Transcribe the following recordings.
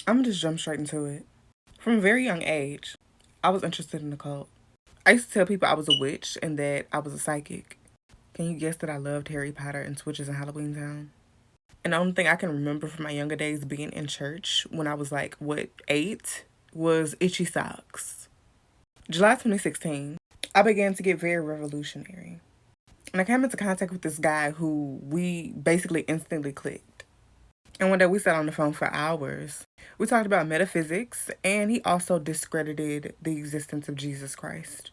I'm gonna just jump straight into it. From a very young age, I was interested in the cult. I used to tell people I was a witch and that I was a psychic. Can you guess that I loved Harry Potter and Switches in Halloween Town? And the only thing I can remember from my younger days being in church when I was like, what, 8, was itchy socks. July 2016, I began to get very revolutionary. And I came into contact with this guy who we basically instantly clicked. And one day we sat on the phone for hours. We talked about metaphysics, and he also discredited the existence of Jesus Christ.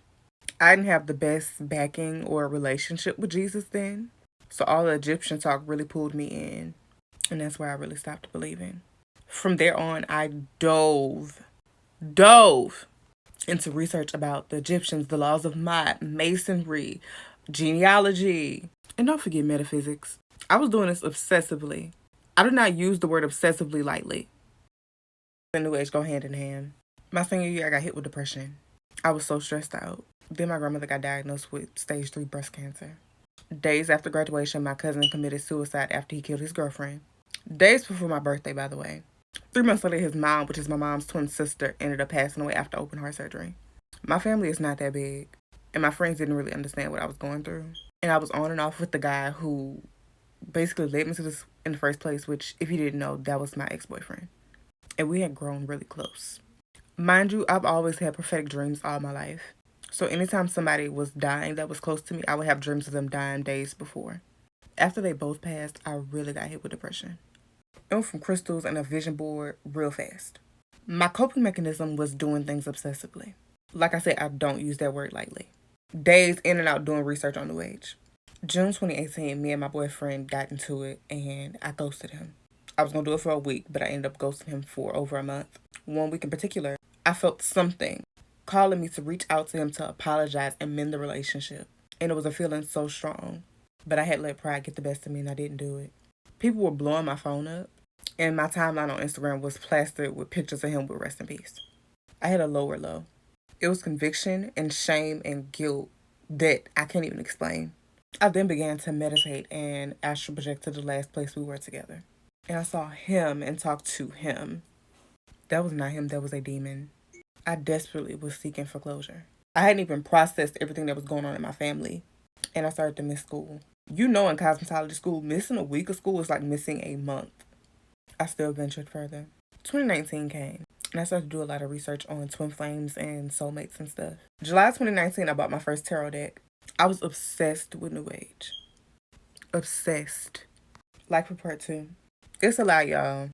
I didn't have the best backing or relationship with Jesus then, so all the Egyptian talk really pulled me in, and that's where I really stopped believing. From there on, I dove into research about the Egyptians, the laws of Ma'at, masonry, genealogy, and don't forget metaphysics. I was doing this obsessively. I do not use the word obsessively lightly. The New Age go hand in hand. My senior year, I got hit with depression. I was so stressed out. Then my grandmother got diagnosed with stage 3 breast cancer. Days after graduation, my cousin committed suicide after he killed his girlfriend. Days before my birthday, by the way. 3 months later, his mom, which is my mom's twin sister, ended up passing away after open heart surgery. My family is not that big, and my friends didn't really understand what I was going through. And I was on and off with the guy who basically led me to this in the first place, which, if you didn't know, that was my ex-boyfriend. And we had grown really close. Mind you, I've always had prophetic dreams all my life. So anytime somebody was dying that was close to me, I would have dreams of them dying days before. After they both passed, I really got hit with depression. It went from crystals and a vision board real fast. My coping mechanism was doing things obsessively. Like I said, I don't use that word lightly. Days in and out doing research on New Age. June 2018, me and my boyfriend got into it and I ghosted him. I was gonna do it for a week, but I ended up ghosting him for over a month. One week in particular, I felt something calling me to reach out to him to apologize and mend the relationship. And it was a feeling so strong. But I had let pride get the best of me and I didn't do it. People were blowing my phone up, and my timeline on Instagram was plastered with pictures of him with rest in peace. I had a lower low. It was conviction and shame and guilt that I can't even explain. I then began to meditate and astral project to the last place we were together. And I saw him and talked to him. That was not him, that was a demon. I desperately was seeking for closure. I hadn't even processed everything that was going on in my family, and I started to miss school. You know, in cosmetology school, missing a week of school is like missing a month. I still ventured further. 2019 came, and I started to do a lot of research on twin flames and soulmates and stuff. July 2019, I bought my first tarot deck. I was obsessed with New Age. Obsessed. Like for part 2. It's a lot, y'all.